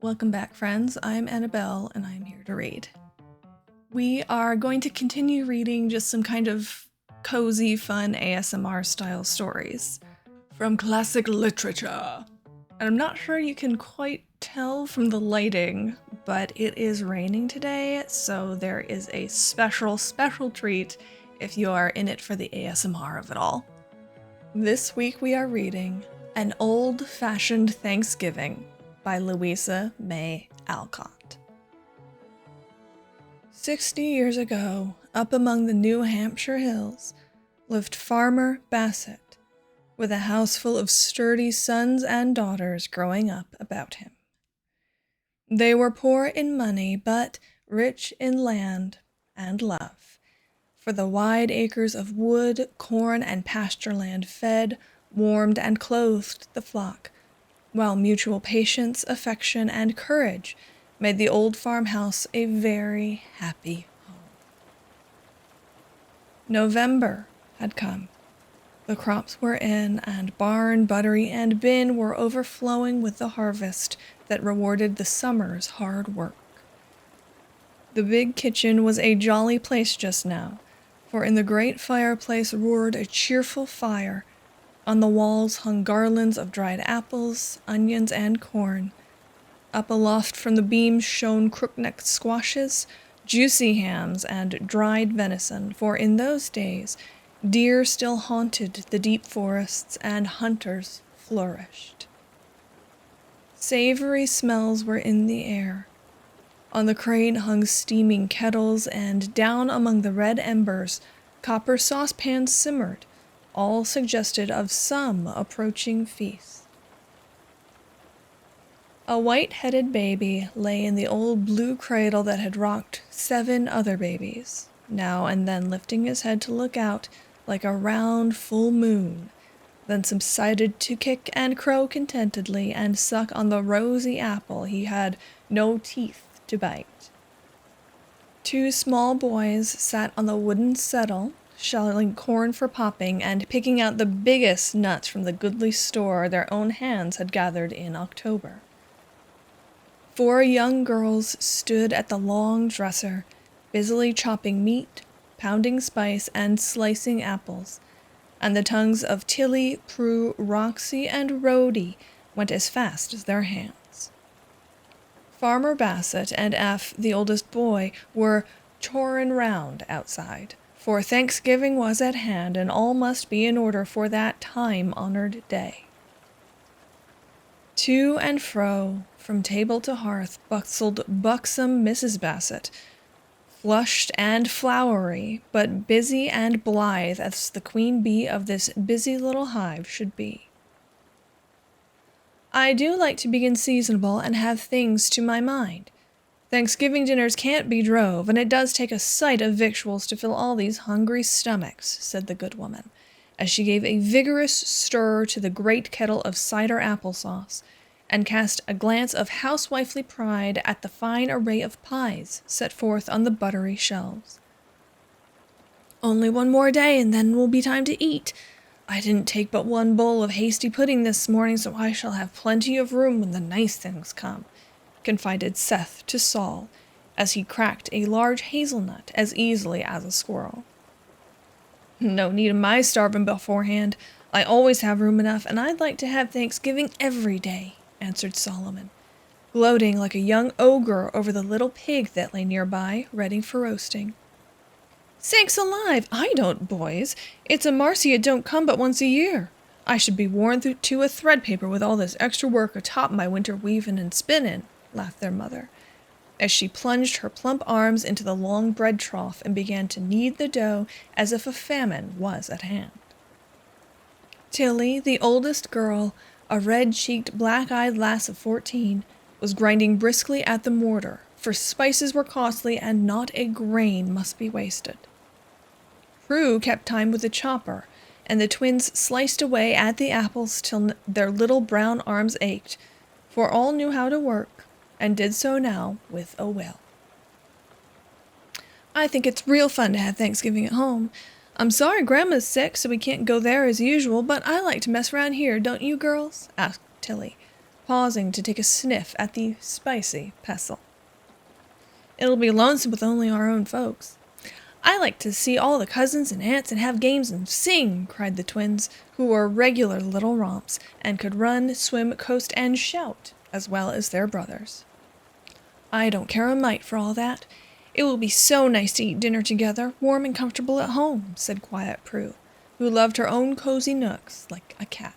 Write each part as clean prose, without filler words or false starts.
Welcome back, friends. I'm Annabelle, and I'm here to read. We are going to continue reading just some kind of cozy, fun ASMR-style stories from classic literature. And I'm not sure you can quite tell from the lighting, but it is raining today, so there is a special treat if you are in it for the ASMR of it all. This week we are reading An Old-Fashioned Thanksgiving by Louisa May Alcott. 60 years ago, up among the New Hampshire hills, lived Farmer Bassett, with a house full of sturdy sons and daughters growing up about him. They were poor in money, but rich in land and love, for the wide acres of wood, corn, and pasture land fed, warmed, and clothed the flock, while mutual patience, affection, and courage made the old farmhouse a very happy home. November had come. The crops were in, and barn, buttery, and bin were overflowing with the harvest that rewarded the summer's hard work. The big kitchen was a jolly place just now, for in the great fireplace roared a cheerful fire. On the walls hung garlands of dried apples, onions, and corn. Up aloft from the beams shone crook-necked squashes, juicy hams, and dried venison, for in those days deer still haunted the deep forests and hunters flourished. Savory smells were in the air. On the crane hung steaming kettles, and down among the red embers copper saucepans simmered, all suggested of some approaching feast. A white-headed baby lay in the old blue cradle that had rocked 7 other babies, now and then lifting his head to look out like a round full moon, then subsided to kick and crow contentedly and suck on the rosy apple he had no teeth to bite. 2 small boys sat on the wooden settle, shelling corn for popping and picking out the biggest nuts from the goodly store their own hands had gathered in October. 4 young girls stood at the long dresser, busily chopping meat, pounding spice, and slicing apples, and the tongues of Tilly, Prue, Roxy, and Rhodey went as fast as their hands. Farmer Bassett and Eph, the oldest boy, were chorin' round outside, for Thanksgiving was at hand, and all must be in order for that time-honored day. To and fro, from table to hearth, bustled buxom Mrs. Bassett, flushed and flowery, but busy and blithe as the queen bee of this busy little hive should be. I do like to begin seasonable and have things to my mind. Thanksgiving dinners can't be drove, and it does take a sight of victuals to fill all these hungry stomachs, said the good woman, as she gave a vigorous stir to the great kettle of cider applesauce, and cast a glance of housewifely pride at the fine array of pies set forth on the buttery shelves. Only 1 more day, and then will be time to eat. I didn't take but 1 bowl of hasty pudding this morning, so I shall have plenty of room when the nice things come, confided Seth to Saul, as he cracked a large hazelnut as easily as a squirrel. No need of my starving beforehand. I always have room enough, and I'd like to have Thanksgiving every day, answered Solomon, gloating like a young ogre over the little pig that lay nearby, ready for roasting. Sakes alive, I don't, boys. It's a marcy it don't come but once a year. I should be worn to a threadpaper with all this extra work atop my winter weaving and spinning, laughed their mother, as she plunged her plump arms into the long bread trough and began to knead the dough as if a famine was at hand. Tilly, the oldest girl, a red-cheeked, black-eyed lass of 14, was grinding briskly at the mortar, for spices were costly and not a grain must be wasted. Prue kept time with the chopper, and the twins sliced away at the apples till their little brown arms ached, for all knew how to work, and did so now with a will. I think it's real fun to have Thanksgiving at home. I'm sorry Grandma's sick, so we can't go there as usual, but I like to mess around here, don't you girls? Asked Tilly, pausing to take a sniff at the spicy pestle. "It'll be lonesome with only our own folks." "I like to see all the cousins and aunts and have games and sing," cried the twins, who were regular little romps and could run, swim, coast, and shout as well as their brothers. "I don't care a mite for all that. It will be so nice to eat dinner together, warm and comfortable at home," said quiet Prue, who loved her own cozy nooks like a cat.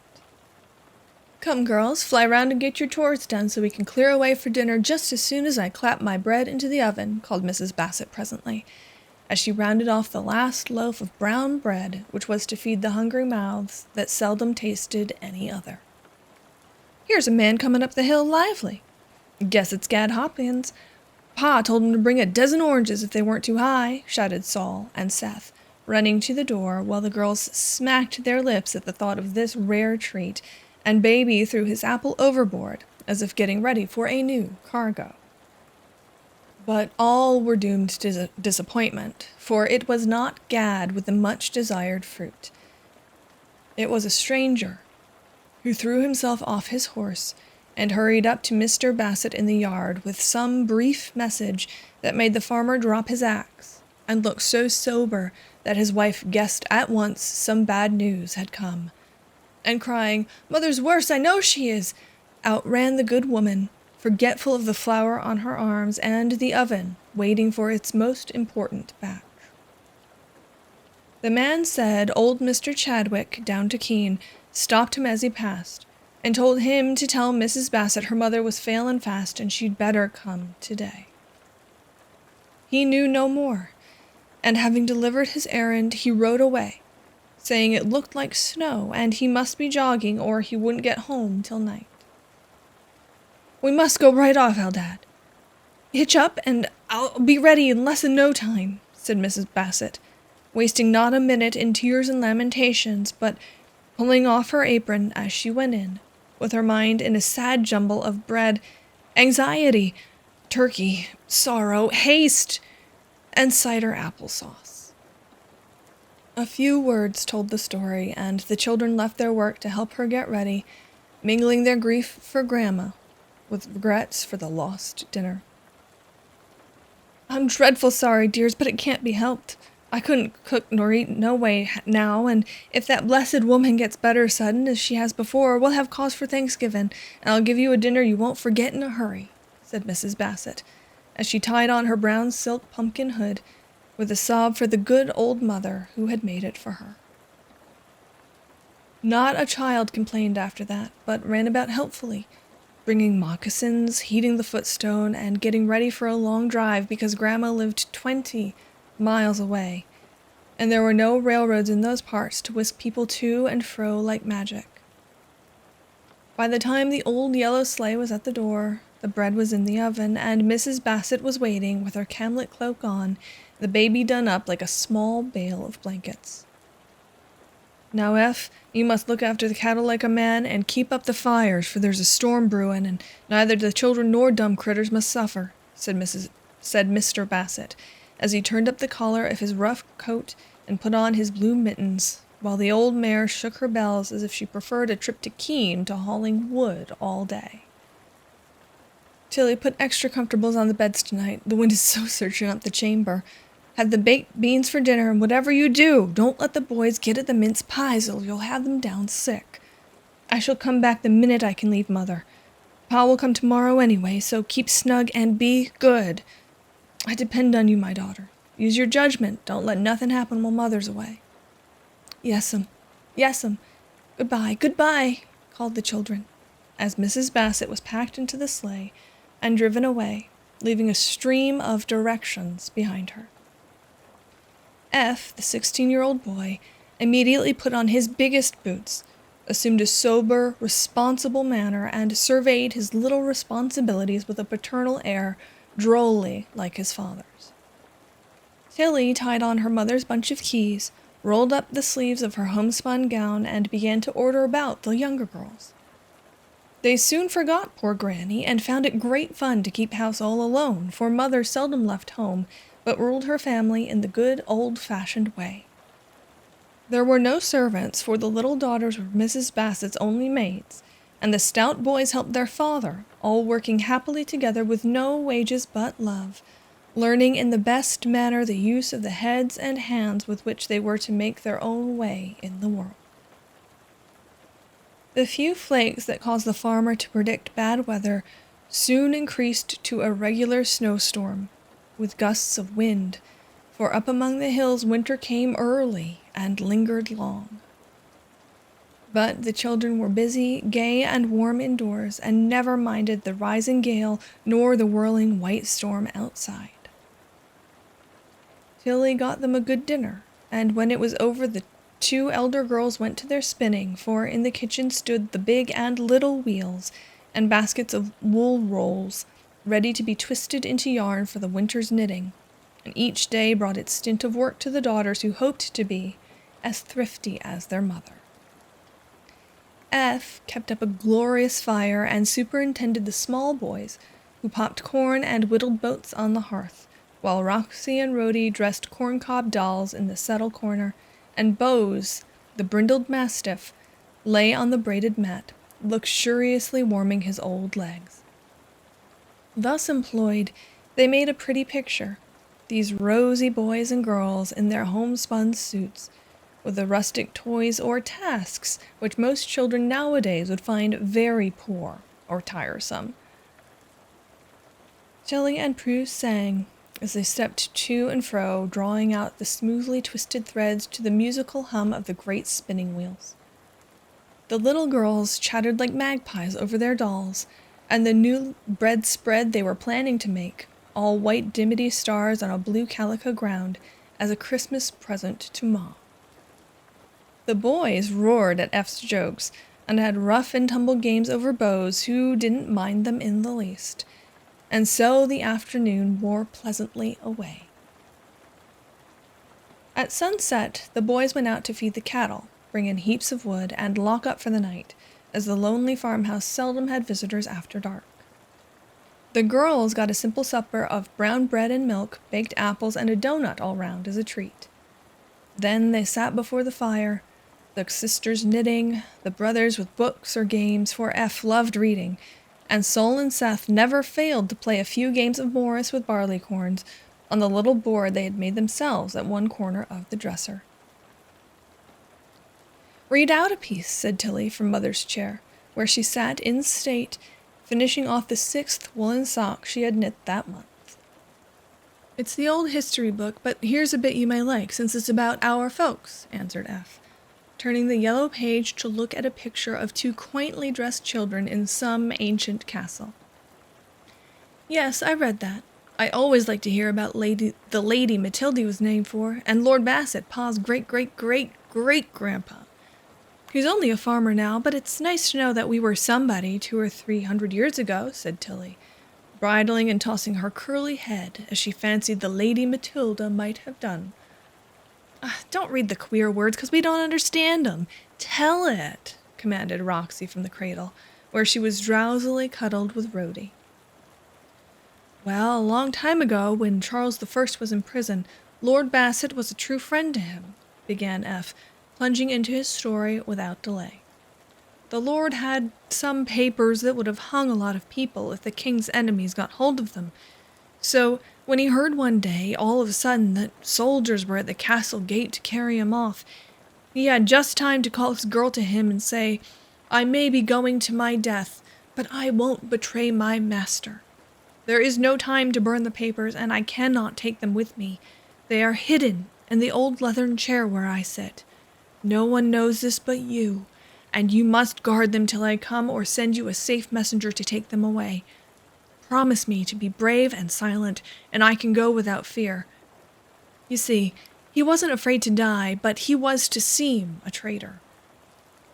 "Come, girls, fly round and get your chores done so we can clear away for dinner just as soon as I clap my bread into the oven," called Mrs. Bassett presently, as she rounded off the last loaf of brown bread which was to feed the hungry mouths that seldom tasted any other. "Here's a man coming up the hill lively. Guess it's Gad Hopkins. Pa told him to bring a dozen oranges if they weren't too high," shouted Saul and Seth, running to the door while the girls smacked their lips at the thought of this rare treat, and Baby threw his apple overboard as if getting ready for a new cargo. But all were doomed to disappointment, for it was not Gad with the much-desired fruit. It was a stranger, who threw himself off his horse and hurried up to Mr. Bassett in the yard with some brief message that made the farmer drop his axe and look so sober that his wife guessed at once some bad news had come. And crying, "Mother's worse, I know she is," outran the good woman, forgetful of the flower on her arms and the oven waiting for its most important batch. The man said old Mr. Chadwick, down to Keene, stopped him as he passed, and told him to tell Mrs. Bassett her mother was failin' fast and she'd better come today. He knew no more, and having delivered his errand, he rode away, saying it looked like snow and he must be jogging or he wouldn't get home till night. "We must go right off, Eldad. Hitch up and I'll be ready in less than no time," said Mrs. Bassett, wasting not a minute in tears and lamentations, but pulling off her apron as she went in, with her mind in a sad jumble of bread, anxiety, turkey, sorrow, haste, and cider applesauce. A few words told the story, and the children left their work to help her get ready, mingling their grief for Grandma with regrets for the lost dinner. "I'm dreadful sorry, dears, but it can't be helped. I couldn't cook nor eat no way now, and if that blessed woman gets better sudden, as she has before, we'll have cause for Thanksgiving, and I'll give you a dinner you won't forget in a hurry," said Mrs. Bassett, as she tied on her brown silk pumpkin hood, with a sob for the good old mother who had made it for her. Not a child complained after that, but ran about helpfully, bringing moccasins, heating the footstone, and getting ready for a long drive because Grandma lived 20 miles away, and there were no railroads in those parts to whisk people to and fro like magic. By the time the old yellow sleigh was at the door, the bread was in the oven, and Mrs. Bassett was waiting with her camlet cloak on, the baby done up like a small bale of blankets. "Now, Eph, you must look after the cattle like a man and keep up the fires, for there's a storm brewing, and neither the children nor dumb critters must suffer," said Mr. Bassett, as he turned up the collar of his rough coat and put on his blue mittens, while the old mare shook her bells as if she preferred a trip to Keene to hauling wood all day. "Tilly, put extra comfortables on the beds tonight. The wind is so searching up the chamber. Have the baked beans for dinner, and whatever you do, don't let the boys get at the mince pies, or you'll have them down sick. I shall come back the minute I can leave Mother. Pa will come tomorrow anyway, so keep snug and be good. I depend on you, my daughter. Use your judgment. Don't let nothing happen while Mother's away." "Yes'm, yes'm. Goodbye, goodbye," called the children, as Mrs. Bassett was packed into the sleigh and driven away, leaving a stream of directions behind her. F, the 16-year-old boy, immediately put on his biggest boots, assumed a sober, responsible manner, and surveyed his little responsibilities with a paternal air drolly like his father's. Tilly tied on her mother's bunch of keys, rolled up the sleeves of her homespun gown, and began to order about the younger girls. They soon forgot poor Granny, and found it great fun to keep house all alone, for Mother seldom left home, but ruled her family in the good old-fashioned way. There were no servants, for the little daughters were Mrs. Bassett's only maids, and the stout boys helped their father, all working happily together with no wages but love, learning in the best manner the use of the heads and hands with which they were to make their own way in the world. The few flakes that caused the farmer to predict bad weather soon increased to a regular snowstorm, with gusts of wind, for up among the hills winter came early and lingered long. But the children were busy, gay, and warm indoors, and never minded the rising gale nor the whirling white storm outside. Tilly got them a good dinner, and when it was over the 2 elder girls went to their spinning, for in the kitchen stood the big and little wheels and baskets of wool rolls, ready to be twisted into yarn for the winter's knitting, and each day brought its stint of work to the daughters who hoped to be as thrifty as their mother. F kept up a glorious fire and superintended the small boys, who popped corn and whittled boats on the hearth, while Roxy and Rhodey dressed corncob dolls in the settle corner, and Bose, the brindled mastiff, lay on the braided mat, luxuriously warming his old legs. Thus employed, they made a pretty picture, these rosy boys and girls in their homespun suits, with the rustic toys or tasks which most children nowadays would find very poor or tiresome. Tilly and Prue sang as they stepped to and fro, drawing out the smoothly twisted threads to the musical hum of the great spinning wheels. The little girls chattered like magpies over their dolls, and the new bread spread they were planning to make, all white dimity stars on a blue calico ground, as a Christmas present to Ma. The boys roared at F's jokes, and had rough and tumble games over Bose, who didn't mind them in the least. And so the afternoon wore pleasantly away. At sunset, the boys went out to feed the cattle, bring in heaps of wood, and lock up for the night, as the lonely farmhouse seldom had visitors after dark. The girls got a simple supper of brown bread and milk, baked apples, and a doughnut all round as a treat. Then they sat before the fire, the sisters knitting, the brothers with books or games, for F loved reading, and Sol and Seth never failed to play a few games of Morris with barleycorns on the little board they had made themselves at one corner of the dresser. "Read out a piece," said Tilly from Mother's chair, where she sat in state, finishing off the 6th woolen sock she had knit that month. "It's the old history book, but here's a bit you may like, since it's about our folks," answered F, turning the yellow page to look at a picture of 2 quaintly dressed children in some ancient castle. "Yes, I read that. I always like to hear about the Lady Matilde was named for, and Lord Bassett, Pa's great-great-great-great-grandpa. He's only a farmer now, but it's nice to know that we were somebody 200 or 300 years ago," said Tilly, bridling and tossing her curly head as she fancied the Lady Matilda might have done. "Don't read the queer words, 'cause we don't understand 'em. Tell it," commanded Roxy from the cradle, where she was drowsily cuddled with Rhodey. "Well, a long time ago, when Charles I was in prison, Lord Bassett was a true friend to him," began F, plunging into his story without delay. "The Lord had some papers that would have hung a lot of people if the king's enemies got hold of them. So, when he heard one day, all of a sudden, that soldiers were at the castle gate to carry him off, he had just time to call his girl to him and say, 'I may be going to my death, but I won't betray my master. There is no time to burn the papers, and I cannot take them with me. They are hidden in the old leathern chair where I sit. No one knows this but you, and you must guard them till I come or send you a safe messenger to take them away. Promise me to be brave and silent, and I can go without fear.' You see, he wasn't afraid to die, but he was to seem a traitor.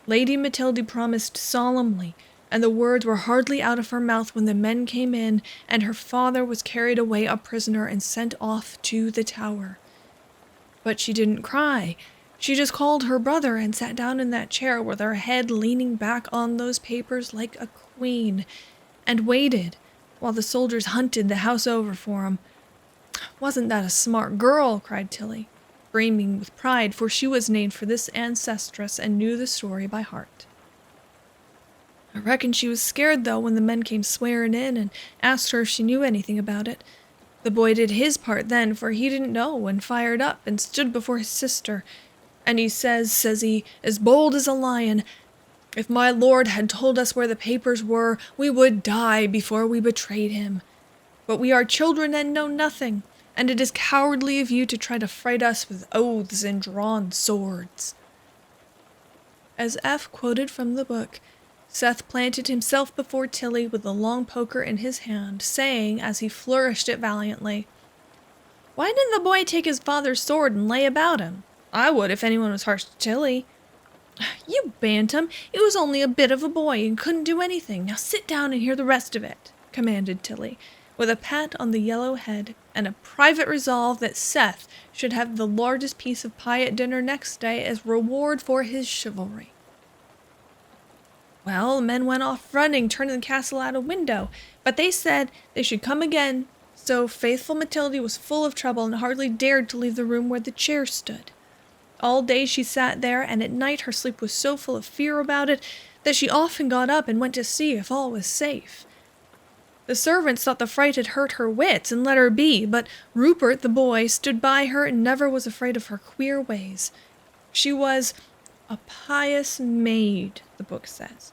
Lady Matilde promised solemnly, and the words were hardly out of her mouth when the men came in, and her father was carried away a prisoner and sent off to the Tower. But she didn't cry. She just called her brother and sat down in that chair with her head leaning back on those papers like a queen, and waited while the soldiers hunted the house over for 'em. Wasn't that a smart girl?" cried Tilly, beaming with pride, for she was named for this ancestress and knew the story by heart. I reckon she was scared, though, when the men came swearing in and asked her if she knew anything about it. The boy did his part then, for he didn't know, and fired up and stood before his sister. And he says he, as bold as a lion, if my lord had told us where the papers were, we would die before we betrayed him. But we are children and know nothing, and it is cowardly of you to try to fright us with oaths and drawn swords." As F quoted from the book, Seth planted himself before Tilly with the long poker in his hand, saying, as he flourished it valiantly, "Why didn't the boy take his father's sword and lay about him? I would if anyone was harsh to Tilly." "You bantam! He was only a bit of a boy and couldn't do anything. Now sit down and hear the rest of it," commanded Tilly, with a pat on the yellow head and a private resolve that Seth should have the largest piece of pie at dinner next day as reward for his chivalry. Well, the men went off running, turning the castle out a window, but they said they should come again, so faithful Matilda was full of trouble and hardly dared to leave the room where the chair stood. All day she sat there, and at night her sleep was so full of fear about it that she often got up and went to see if all was safe. The servants thought the fright had hurt her wits and let her be, but Rupert, the boy, stood by her and never was afraid of her queer ways. She was a pious maid, the book says,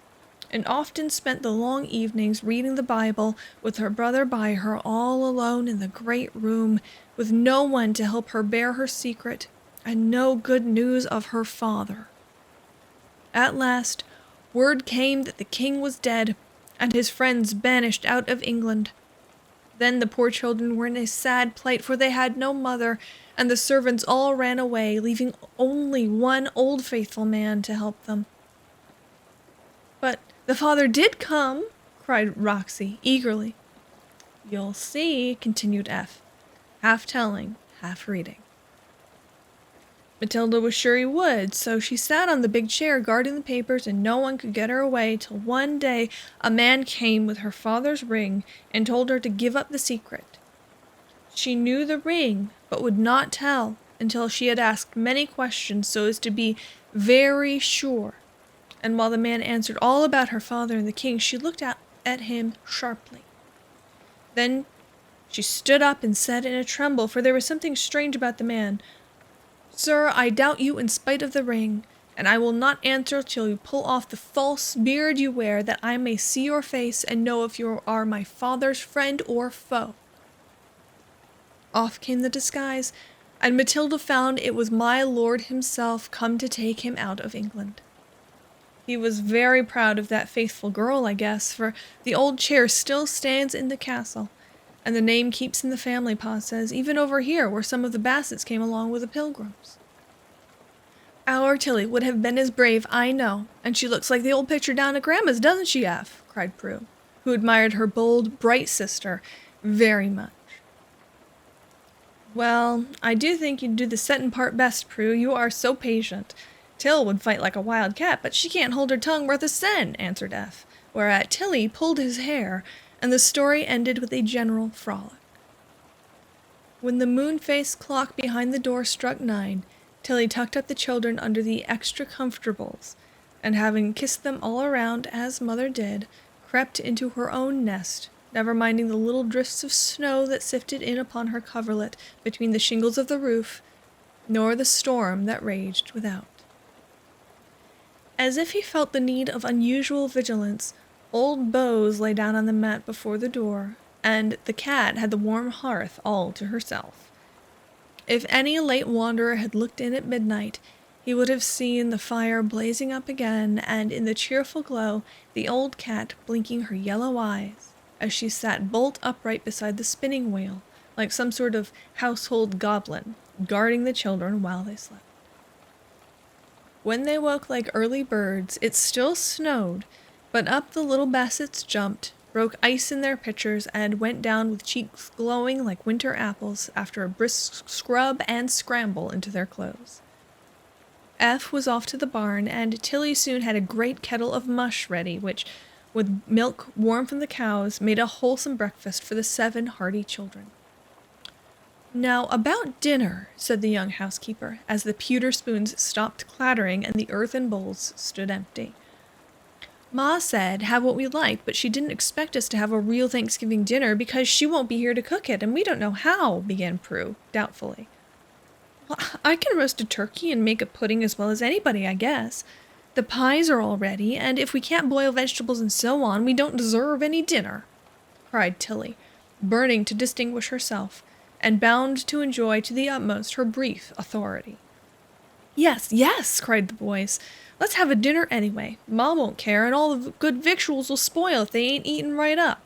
and often spent the long evenings reading the Bible with her brother by her, all alone in the great room, with no one to help her bear her secret, and no good news of her father. At last, word came that the king was dead, and his friends banished out of England. Then the poor children were in a sad plight, for they had no mother, and the servants all ran away, leaving only one old faithful man to help them. "But the father did come," cried Roxy eagerly. "You'll see," continued F, half telling, half reading. Matilda was sure he would, so she sat on the big chair guarding the papers, and no one could get her away till one day a man came with her father's ring and told her to give up the secret. She knew the ring, but would not tell until she had asked many questions so as to be very sure. And while the man answered all about her father and the king, she looked at him sharply. Then she stood up and said in a tremble, for there was something strange about the man, "Sir, I doubt you in spite of the ring, and I will not answer till you pull off the false beard you wear, that I may see your face and know if you are my father's friend or foe." Off came the disguise, and Matilda found it was my lord himself come to take him out of England. He was very proud of that faithful girl, I guess, for the old chair still stands in the castle, and the name keeps in the family, Pa says, even over here where some of the Bassets came along with the Pilgrims. "Our Tilly would have been as brave, I know, and she looks like the old picture down at Grandma's, doesn't she, F?" cried Prue, who admired her bold, bright sister very much. "Well, I do think you'd do the settin' part best, Prue. You are so patient. Till would fight like a wild cat, but she can't hold her tongue worth a cent," answered F, whereat Tilly pulled his hair, and the story ended with a general frolic. When the moon-faced clock behind the door struck 9, Tilly tucked up the children under the extra comfortables, and having kissed them all around, as Mother did, crept into her own nest, never minding the little drifts of snow that sifted in upon her coverlet between the shingles of the roof, nor the storm that raged without. As if he felt the need of unusual vigilance, old Bose lay down on the mat before the door, and the cat had the warm hearth all to herself. If any late wanderer had looked in at midnight, he would have seen the fire blazing up again, and in the cheerful glow, the old cat blinking her yellow eyes, as she sat bolt upright beside the spinning wheel, like some sort of household goblin, guarding the children while they slept. When they woke like early birds, it still snowed, but up the little Bassets jumped, broke ice in their pitchers, and went down with cheeks glowing like winter apples after a brisk scrub and scramble into their clothes. F was off to the barn, and Tilly soon had a great kettle of mush ready, which, with milk warm from the cows, made a wholesome breakfast for the 7 hearty children. "Now, about dinner," said the young housekeeper, as the pewter spoons stopped clattering and the earthen bowls stood empty. Ma said have what we like, but she didn't expect us to have a real Thanksgiving dinner because she won't be here to cook it, and we don't know how, began Prue, doubtfully. Well, I can roast a turkey and make a pudding as well as anybody, I guess. The pies are all ready, and if we can't boil vegetables and so on, we don't deserve any dinner, cried Tilly, burning to distinguish herself, and bound to enjoy to the utmost her brief authority. Yes, yes, cried the boys. Let's have a dinner anyway. Ma won't care, and all the good victuals will spoil if they ain't eaten right up.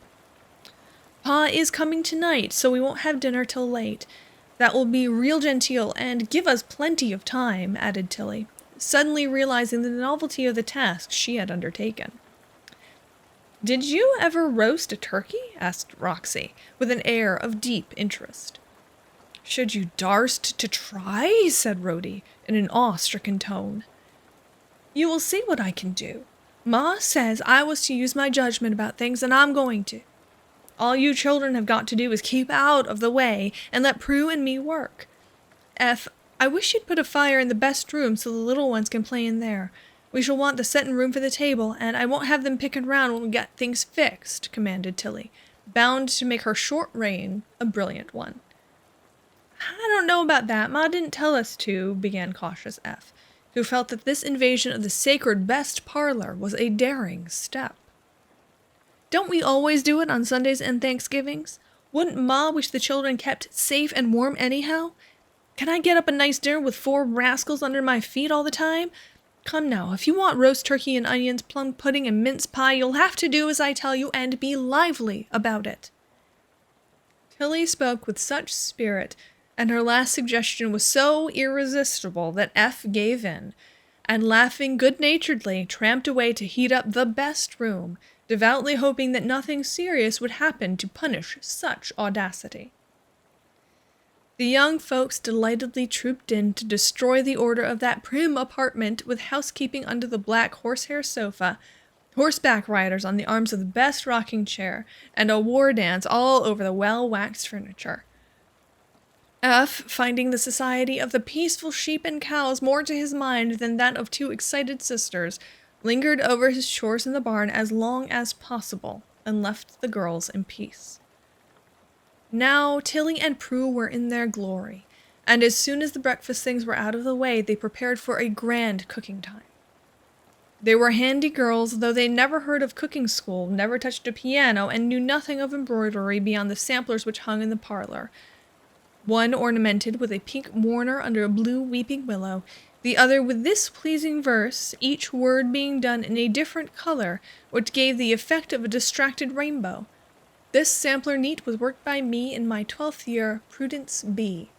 Pa is coming tonight, so we won't have dinner till late. That will be real genteel, and give us plenty of time, added Tilly, suddenly realizing the novelty of the task she had undertaken. Did you ever roast a turkey? Asked Roxy, with an air of deep interest. Should you darst to try? Said Rhodey, in an awe-stricken tone. You will see what I can do. Ma says I was to use my judgment about things, and I'm going to. All you children have got to do is keep out of the way and let Prue and me work. I wish you'd put a fire in the best room so the little ones can play in there. We shall want the settin' room for the table, and I won't have them picking round when we get things fixed, commanded Tilly, bound to make her short reign a brilliant one. I don't know about that. Ma didn't tell us to, began cautious F, who felt that this invasion of the sacred best parlor was a daring step. Don't we always do it on Sundays and Thanksgivings? Wouldn't Ma wish the children kept safe and warm anyhow? Can I get up a nice dinner with 4 rascals under my feet all the time? Come now, if you want roast turkey and onions, plum pudding and mince pie, you'll have to do as I tell you and be lively about it. Tilly spoke with such spirit, and her last suggestion was so irresistible that F gave in, and laughing good-naturedly tramped away to heat up the best room, devoutly hoping that nothing serious would happen to punish such audacity. The young folks delightedly trooped in to destroy the order of that prim apartment with housekeeping under the black horsehair sofa, horseback riders on the arms of the best rocking chair, and a war dance all over the well-waxed furniture. F, finding the society of the peaceful sheep and cows more to his mind than that of 2 excited sisters, lingered over his chores in the barn as long as possible, and left the girls in peace. Now Tilly and Prue were in their glory, and as soon as the breakfast things were out of the way, they prepared for a grand cooking time. They were handy girls, though they never heard of cooking school, never touched a piano, and knew nothing of embroidery beyond the samplers which hung in the parlor, one ornamented with a pink mourner under a blue weeping willow, the other with this pleasing verse, each word being done in a different color, which gave the effect of a distracted rainbow. This sampler neat was worked by me in my 12th year, Prudence B.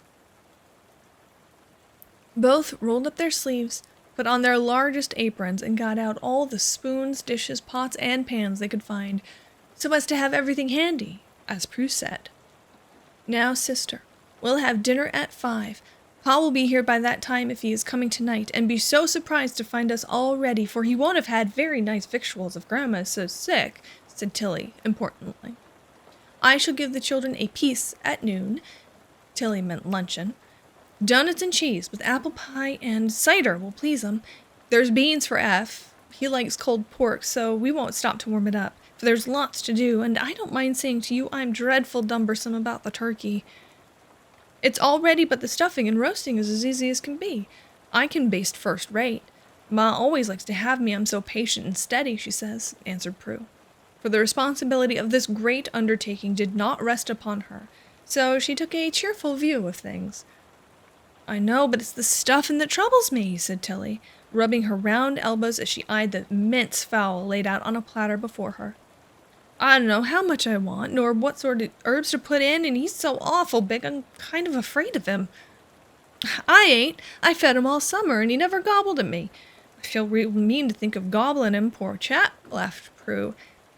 Both rolled up their sleeves, put on their largest aprons, and got out all the spoons, dishes, pots, and pans they could find, so as to have everything handy, as Prue said. Now, sister, we'll have dinner at 5. Pa will be here by that time if he is coming tonight, and be so surprised to find us all ready, for he won't have had very nice victuals if Grandma is so sick, said Tilly, importantly. I shall give the children a piece at noon. Tilly meant luncheon. Doughnuts and cheese, with apple pie and cider will please 'em. There's beans for F. He likes cold pork, so we won't stop to warm it up, for there's lots to do, and I don't mind saying to you I'm dreadful dumbersome about the turkey. It's all ready, but the stuffing and roasting is as easy as can be. I can baste first rate. Ma always likes to have me, I'm so patient and steady, she says, answered Prue. For the responsibility of this great undertaking did not rest upon her, so she took a cheerful view of things. I know, but it's the stuffing that troubles me, said Tilly, rubbing her round elbows as she eyed the immense fowl laid out on a platter before her. I don't know how much I want, nor what sort of herbs to put in, and he's so awful big I'm kind of afraid of him. I ain't. I fed him all summer, and he never gobbled at me. I feel real mean to think of gobbling him, poor chap, laughed Prue,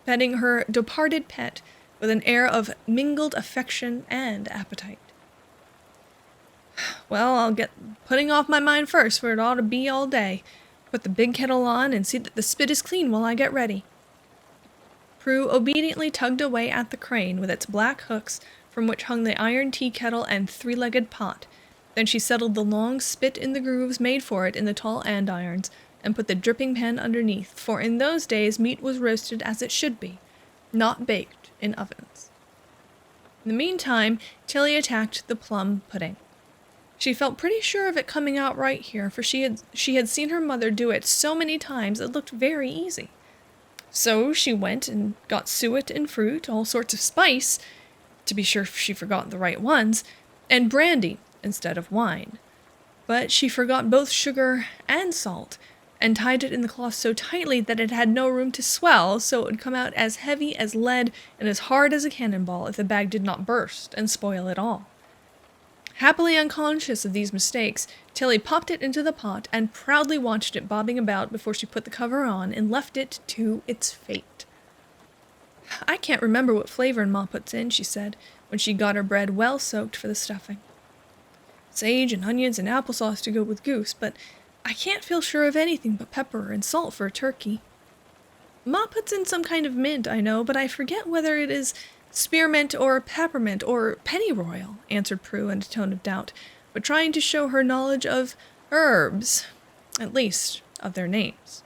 petting her departed pet with an air of mingled affection and appetite. Well, I'll get putting off my mind first, for it ought to be all day. Put the big kettle on, and see that the spit is clean while I get ready. Prue obediently tugged away at the crane with its black hooks, from which hung the iron tea kettle and 3-legged pot. Then she settled the long spit in the grooves made for it in the tall andirons, and put the dripping pan underneath, for in those days meat was roasted as it should be, not baked in ovens. In the meantime, Tilly attacked the plum pudding. She felt pretty sure of it coming out right here, for she had seen her mother do it so many times it looked very easy. So she went and got suet and fruit, all sorts of spice, to be sure she forgot the right ones, and brandy instead of wine. But she forgot both sugar and salt, and tied it in the cloth so tightly that it had no room to swell, so it would come out as heavy as lead and as hard as a cannonball if the bag did not burst and spoil it all. Happily unconscious of these mistakes, Tilly popped it into the pot and proudly watched it bobbing about before she put the cover on and left it to its fate. "I can't remember what flavoring Ma puts in," she said, when she got her bread well soaked for the stuffing. "Sage and onions and applesauce to go with goose, but I can't feel sure of anything but pepper and salt for a turkey. Ma puts in some kind of mint, I know, but I forget whether it is spearmint or peppermint or pennyroyal," answered Prue in a tone of doubt, but trying to show her knowledge of herbs, at least of their names.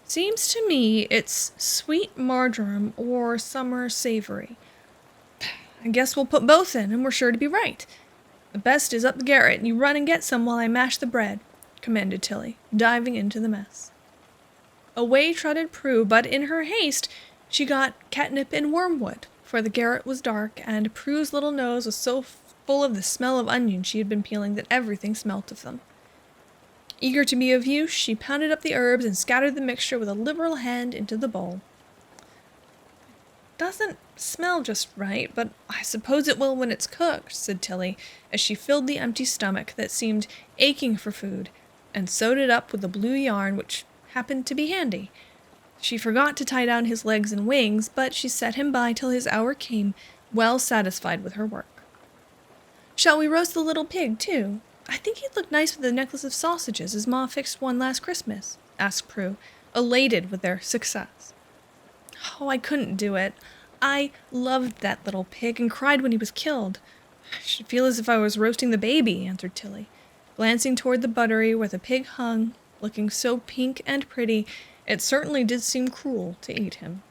"Seems to me it's sweet marjoram or summer savory. I guess we'll put both in, and we're sure to be right. The best is up the garret, and you run and get some while I mash the bread," commanded Tilly, diving into the mess. Away trotted Prue, but in her haste she got catnip and wormwood, for the garret was dark, and Prue's little nose was so full of the smell of onions she had been peeling that everything smelt of them. Eager to be of use, she pounded up the herbs and scattered the mixture with a liberal hand into the bowl. "Doesn't smell just right, but I suppose it will when it's cooked," said Tilly, as she filled the empty stomach that seemed aching for food, and sewed it up with the blue yarn, which happened to be handy. She forgot to tie down his legs and wings, but she set him by till his hour came, well satisfied with her work. "Shall we roast the little pig, too? I think he'd look nice with a necklace of sausages, as Ma fixed one last Christmas," asked Prue, elated with their success. "Oh, I couldn't do it. I loved that little pig and cried when he was killed. I should feel as if I was roasting the baby," answered Tilly, glancing toward the buttery where the pig hung, looking so pink and pretty, it certainly did seem cruel to eat him.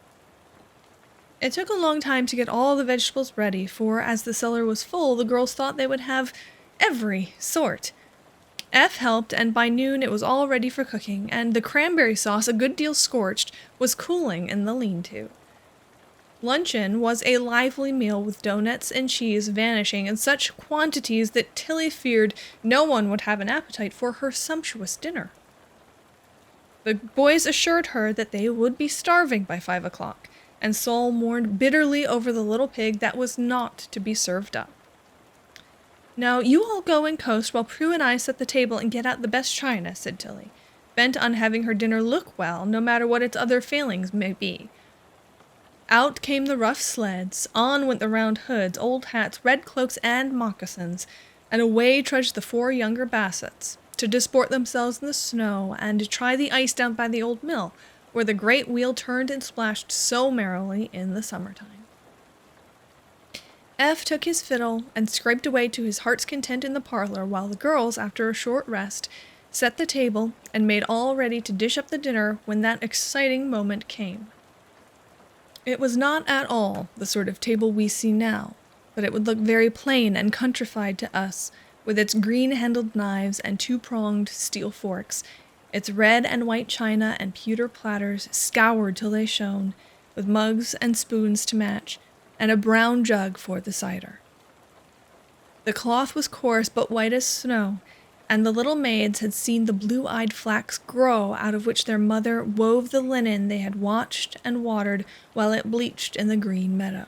It took a long time to get all the vegetables ready, for as the cellar was full, the girls thought they would have every sort. F helped, and by noon it was all ready for cooking, and the cranberry sauce, a good deal scorched, was cooling in the lean-to. Luncheon was a lively meal with doughnuts and cheese vanishing in such quantities that Tilly feared no one would have an appetite for her sumptuous dinner. The boys assured her that they would be starving by 5 o'clock, and Sol mourned bitterly over the little pig that was not to be served up. "Now you all go and coast while Prue and I set the table and get out the best china," said Tilly, bent on having her dinner look well, no matter what its other failings may be. Out came the rough sleds, on went the round hoods, old hats, red cloaks, and moccasins, and away trudged the 4 younger Bassets, to disport themselves in the snow and to try the ice down by the old mill, where the great wheel turned and splashed so merrily in the summertime. F took his fiddle and scraped away to his heart's content in the parlor, while the girls, after a short rest, set the table and made all ready to dish up the dinner when that exciting moment came. It was not at all the sort of table we see now, but it would look very plain and countrified to us, with its green-handled knives and 2-pronged steel forks, its red and white china and pewter platters scoured till they shone, with mugs and spoons to match, and a brown jug for the cider. The cloth was coarse but white as snow, and the little maids had seen the blue-eyed flax grow out of which their mother wove the linen they had watched and watered while it bleached in the green meadow.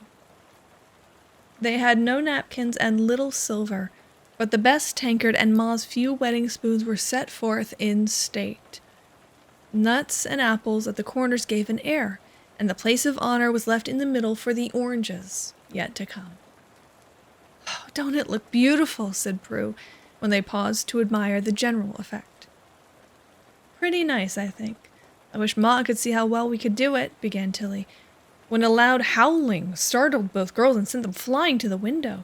They had no napkins and little silver, but the best tankard and Ma's few wedding spoons were set forth in state. Nuts and apples at the corners gave an air, and the place of honor was left in the middle for the oranges yet to come. "Oh, don't it look beautiful?" said Prue, when they paused to admire the general effect. "Pretty nice, I think. I wish Ma could see how well we could do it," began Tilly, when a loud howling startled both girls and sent them flying to the window.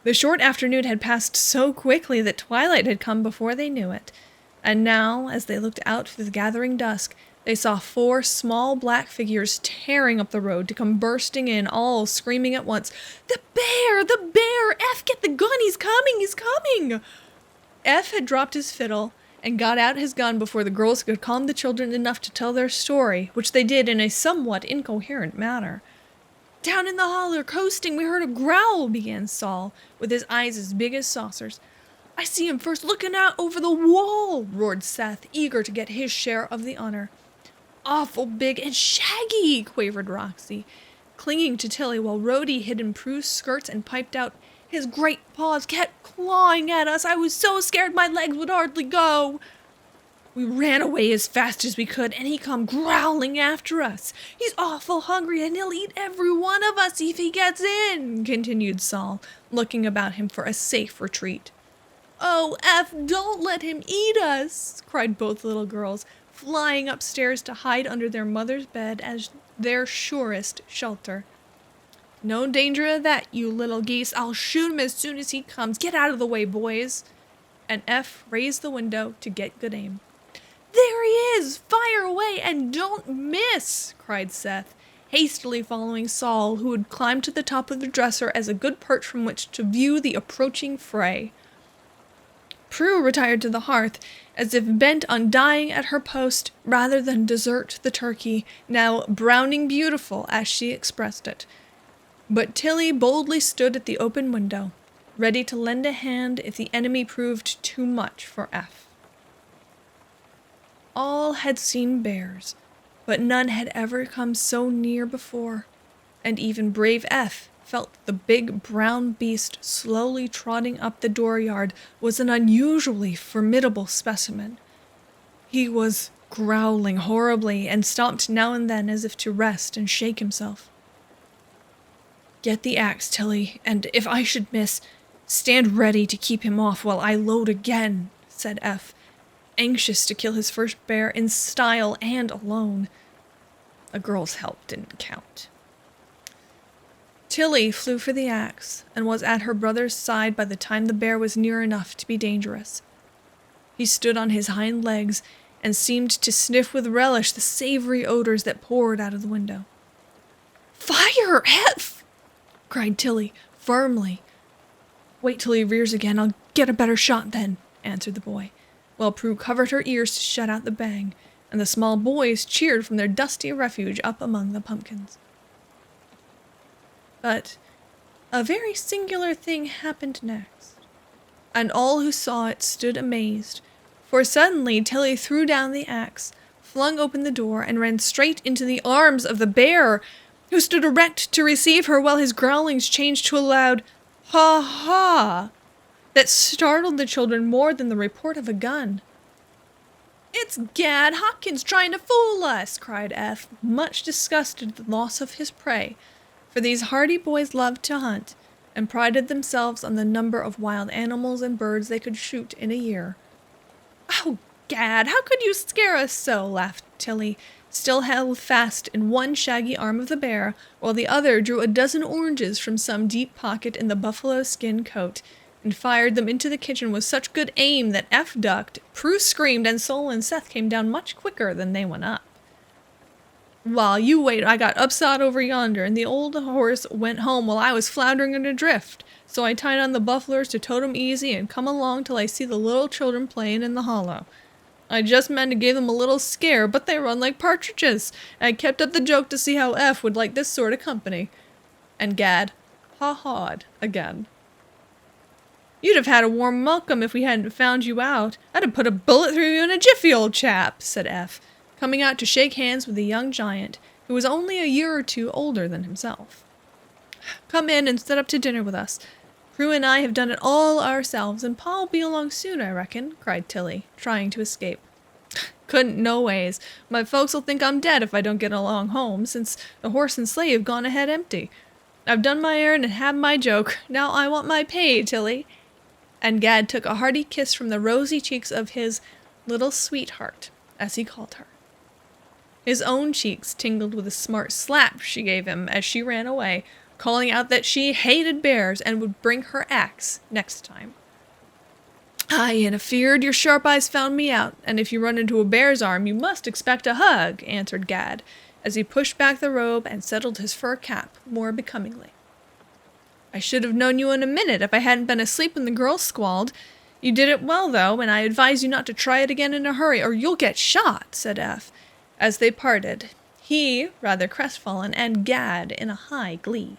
The short afternoon had passed so quickly that twilight had come before they knew it. And now, as they looked out through the gathering dusk, they saw 4 small black figures tearing up the road to come bursting in, all screaming at once, "The bear! The bear! F, get the gun! He's coming! He's coming!" F had dropped his fiddle and got out his gun before the girls could calm the children enough to tell their story, which they did in a somewhat incoherent manner. "Down in the holler, coasting, we heard a growl," began Saul, with his eyes as big as saucers. "I see him first looking out over the wall," roared Seth, eager to get his share of the honor. "Awful big and shaggy," quavered Roxy, clinging to Tilly while Rhodey hid in Prue's skirts and piped out, "His great paws kept clawing at us. I was so scared my legs would hardly go. We ran away as fast as we could, and he come growling after us. He's awful hungry, and he'll eat every one of us if he gets in," continued Saul, looking about him for a safe retreat. "Oh, F, don't let him eat us," cried both little girls, flying upstairs to hide under their mother's bed as their surest shelter. "No danger of that, you little geese. I'll shoot him as soon as he comes. Get out of the way, boys." And F raised the window to get good aim. "There he is! Fire away and don't miss!" cried Seth, hastily following Saul, who had climbed to the top of the dresser as a good perch from which to view the approaching fray. Prue retired to the hearth, as if bent on dying at her post rather than desert the turkey, now browning beautiful, as she expressed it. But Tilly boldly stood at the open window, ready to lend a hand if the enemy proved too much for F. All had seen bears, but none had ever come so near before, and even brave F felt the big brown beast slowly trotting up the dooryard was an unusually formidable specimen. He was growling horribly and stopped now and then as if to rest and shake himself. "Get the axe, Tilly, and if I should miss, stand ready to keep him off while I load again," said F, anxious to kill his first bear in style and alone. A girl's help didn't count. Tilly flew for the axe and was at her brother's side by the time the bear was near enough to be dangerous. He stood on his hind legs and seemed to sniff with relish the savory odors that poured out of the window. "Fire, F!" cried Tilly, firmly. "Wait till he rears again. I'll get a better shot then," answered the boy, while Prue covered her ears to shut out the bang, and the small boys cheered from their dusty refuge up among the pumpkins. But a very singular thing happened next, and all who saw it stood amazed, for suddenly Tilly threw down the axe, flung open the door, and ran straight into the arms of the bear, who stood erect to receive her while his growlings changed to a loud "ha-ha" that startled the children more than the report of a gun. "It's Gad Hopkins trying to fool us!" cried F, much disgusted at the loss of his prey, for these hardy boys loved to hunt, and prided themselves on the number of wild animals and birds they could shoot in a year. "Oh, Gad, how could you scare us so?" laughed Tilly, still held fast in one shaggy arm of the bear, while the other drew a dozen oranges from some deep pocket in the buffalo skin coat, and fired them into the kitchen with such good aim that F ducked, Prue screamed, and Sol and Seth came down much quicker than they went up. "Well, you wait, I got upside over yonder, and the old horse went home while I was floundering in a drift, so I tied on the bufflers to tote 'em easy and come along till I see the little children playing in the hollow. I just meant to give them a little scare, but they run like partridges, and I kept up the joke to see how F would like this sort of company." And Gad ha-ha'd again. "You'd have had a warm welcome if we hadn't found you out. I'd have put a bullet through you in a jiffy, old chap," said F, coming out to shake hands with the young giant, who was only a year or two older than himself. "Come in and sit up to dinner with us. Prue and I have done it all ourselves, and Pa'll be along soon, I reckon," cried Tilly, trying to escape. "Couldn't no ways. My folks'll think I'm dead if I don't get along home, since the horse and sleigh have gone ahead empty. I've done my errand and had my joke. Now I want my pay, Tilly." And Gad took a hearty kiss from the rosy cheeks of his little sweetheart, as he called her. His own cheeks tingled with a smart slap she gave him as she ran away, calling out that she hated bears and would bring her axe next time. I ain't afeard, your sharp eyes found me out, and if you run into a bear's arm, you must expect a hug, answered Gad, as he pushed back the robe and settled his fur cap more becomingly. I should have known you in a minute if I hadn't been asleep when the girls squalled. You did it well, though, and I advise you not to try it again in a hurry, or you'll get shot, said Eph, as they parted, he rather crestfallen, and Gad in a high glee.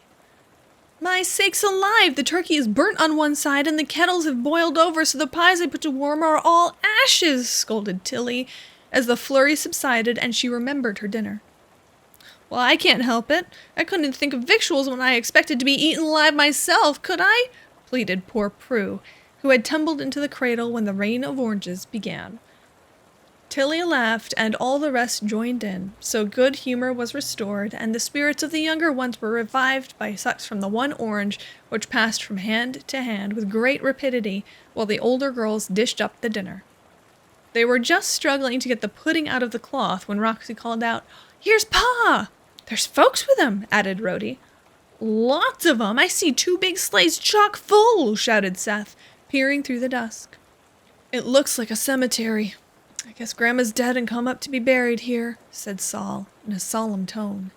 My sakes alive, the turkey is burnt on one side, and the kettles have boiled over, so the pies I put to warm are all ashes, scolded Tilly, as the flurry subsided and she remembered her dinner. Well, I can't help it. I couldn't think of victuals when I expected to be eaten alive myself, could I? Pleaded poor Prue, who had tumbled into the cradle when the rain of oranges began. Tilly laughed, and all the rest joined in, so good humor was restored, and the spirits of the younger ones were revived by sucks from the one orange, which passed from hand to hand with great rapidity, while the older girls dished up the dinner. They were just struggling to get the pudding out of the cloth when Roxy called out, Here's Pa! There's folks with him, added Rhodey. Lots of 'em! I see 2 big sleighs chock full, shouted Seth, peering through the dusk. It looks like a cemetery. I guess Grandma's dead and come up to be buried here, said Saul in a solemn tone.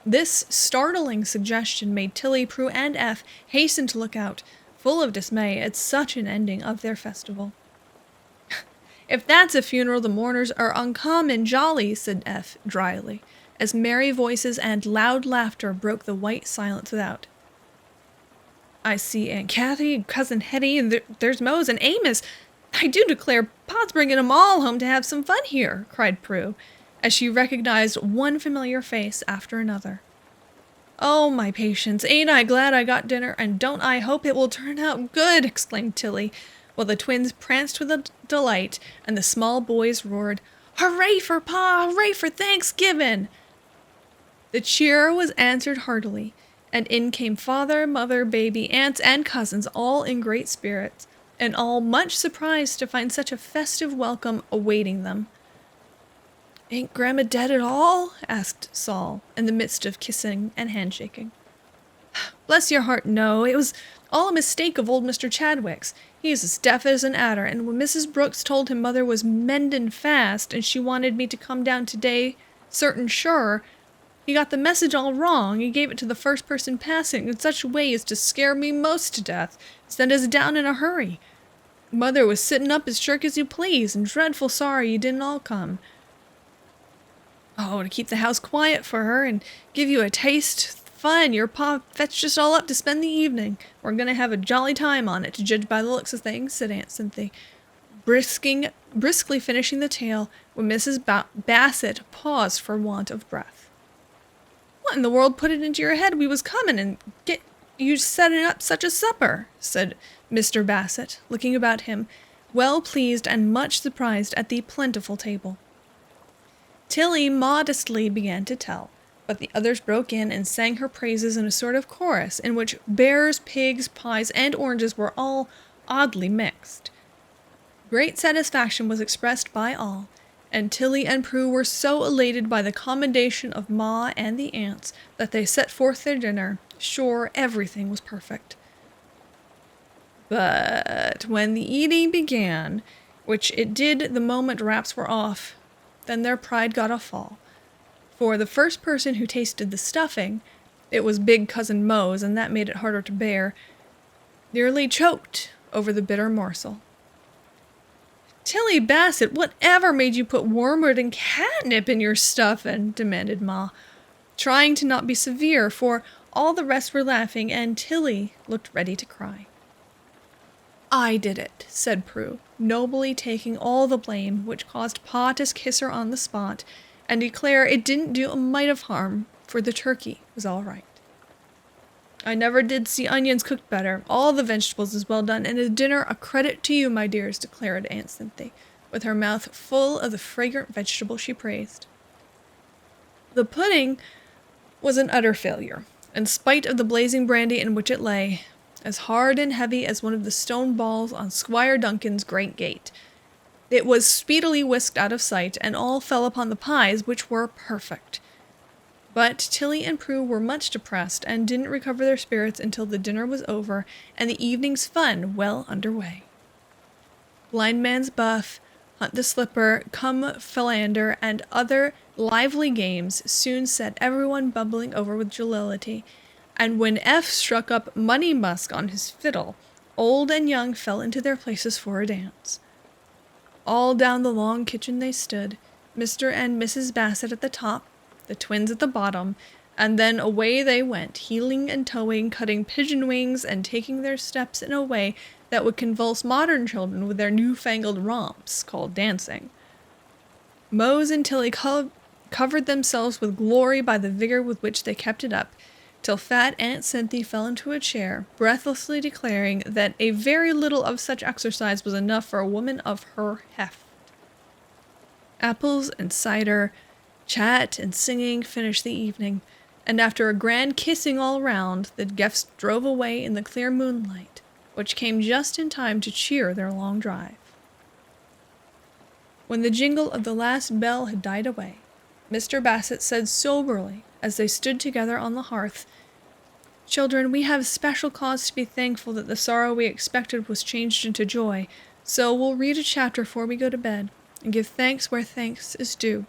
This startling suggestion made Tilly, Prue, and Eph hasten to look out, full of dismay at such an ending of their festival. If that's a funeral, the mourners are uncommon jolly, said Eph dryly, as merry voices and loud laughter broke the white silence without. I see Aunt Kathy, Cousin Hetty, and there's Mose and Amos. I do declare Pa's bringing 'em all home to have some fun here, cried Prue, as she recognized one familiar face after another. Oh, my patience, ain't I glad I got dinner, and don't I hope it will turn out good, exclaimed Tilly, while the twins pranced with delight, and the small boys roared, Hooray for Pa! Hooray for Thanksgiving! The cheer was answered heartily, and in came father, mother, baby, aunts, and cousins, all in great spirits, and all much surprised to find such a festive welcome awaiting them. Ain't Grandma dead at all? Asked Saul, in the midst of kissing and handshaking. Bless your heart, no. It was all a mistake of old Mr. Chadwick's. He's as deaf as an adder, and when Mrs. Brooks told him Mother was mendin' fast, and she wanted me to come down today, certain sure, he got the message all wrong. He gave it to the first person passing in such a way as to scare me most to death, send us down in a hurry. Mother was sitting up as sharp as you please, and dreadful sorry you didn't all come. Oh, to keep the house quiet for her, and give you a taste, fun, your Pa fetched us all up to spend the evening. We're going to have a jolly time on it, to judge by the looks of things, said Aunt Cynthia, briskly finishing the tale when Mrs. Bassett paused for want of breath. What in the world put it into your head we was coming and get you setting up such a supper? Said Mr. Bassett, looking about him, well pleased and much surprised at the plentiful table. Tilly modestly began to tell, but the others broke in and sang her praises in a sort of chorus in which bears, pigs, pies, and oranges were all oddly mixed. Great satisfaction was expressed by all, and Tilly and Prue were so elated by the commendation of Ma and the aunts that they set forth their dinner, sure everything was perfect. But when the eating began, which it did the moment wraps were off, then their pride got a fall. For the first person who tasted the stuffing, it was big Cousin Mose, and that made it harder to bear, nearly choked over the bitter morsel. Tilly Bassett, whatever made you put wormwood and catnip in your stuffing? Demanded Ma, trying to not be severe, for all the rest were laughing, and Tilly looked ready to cry. I did it, said Prue, nobly taking all the blame, which caused Pa to kiss her on the spot, and declare it didn't do a mite of harm, for the turkey was all right. I never did see onions cooked better. All the vegetables is well done, and the dinner a credit to you, my dears, declared Aunt Cynthia, with her mouth full of the fragrant vegetable she praised. The pudding was an utter failure, in spite of the blazing brandy in which it lay, as hard and heavy as one of the stone balls on Squire Duncan's great gate. It was speedily whisked out of sight, and all fell upon the pies, which were perfect. But Tilly and Prue were much depressed, and didn't recover their spirits until the dinner was over, and the evening's fun well under way. Blind Man's Buff, Hunt the Slipper, Come Philander, and other lively games soon set everyone bubbling over with jollity, and when F struck up Money Musk on his fiddle, old and young fell into their places for a dance. All down the long kitchen they stood, Mr. and Mrs. Bassett at the top, the twins at the bottom, and then away they went, heeling and toeing, cutting pigeon wings, and taking their steps in a way that would convulse modern children with their newfangled romps, called dancing. Mose and Tilly covered themselves with glory by the vigor with which they kept it up, till fat Aunt Cynthia fell into a chair, breathlessly declaring that a very little of such exercise was enough for a woman of her heft. Apples and cider, chat and singing finished the evening, and after a grand kissing all round, the guests drove away in the clear moonlight, which came just in time to cheer their long drive. When the jingle of the last bell had died away, Mr. Bassett said soberly, as they stood together on the hearth, "Children, we have special cause to be thankful that the sorrow we expected was changed into joy, so we'll read a chapter before we go to bed, and give thanks where thanks is due."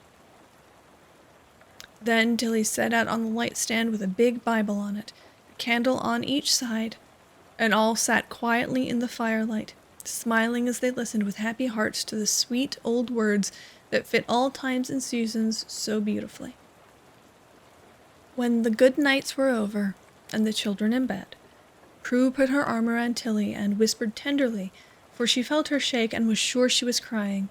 Then Tilly set out on the light stand with a big Bible on it, a candle on each side, and all sat quietly in the firelight, smiling as they listened with happy hearts to the sweet old words that fit all times and seasons so beautifully. When the good nights were over, and the children in bed, Prue put her arm around Tilly and whispered tenderly, for she felt her shake and was sure she was crying,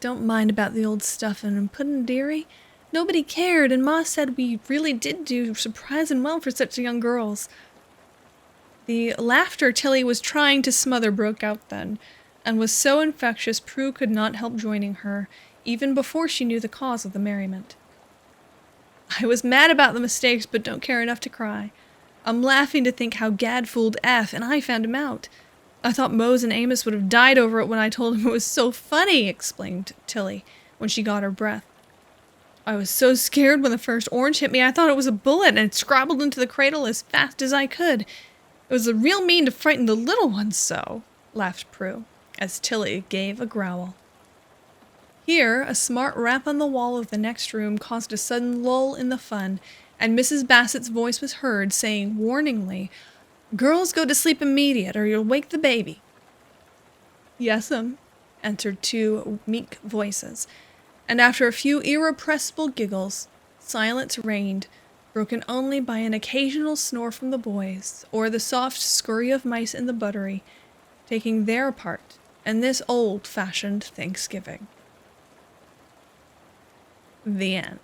"Don't mind about the old stuffin' and puddin', dearie. Nobody cared, and Ma said we really did do surprisin' well for such young girls." The laughter Tilly was trying to smother broke out then, and was so infectious Prue could not help joining her, even before she knew the cause of the merriment. "I was mad about the mistakes, but don't care enough to cry. I'm laughing to think how Gad fooled F, and I found him out. I thought Mose and Amos would have died over it when I told him it was so funny," explained Tilly, when she got her breath. "I was so scared when the first orange hit me I thought it was a bullet and scrabbled into the cradle as fast as I could. It was real mean to frighten the little ones so," laughed Prue, as Tilly gave a growl. Here, a smart rap on the wall of the next room caused a sudden lull in the fun, and Mrs. Bassett's voice was heard, saying warningly, "Girls, go to sleep immediate, or you'll wake the baby." "Yes'm," answered two meek voices, and after a few irrepressible giggles, silence reigned, broken only by an occasional snore from the boys, or the soft scurry of mice in the buttery, taking their part in this old-fashioned Thanksgiving. The end.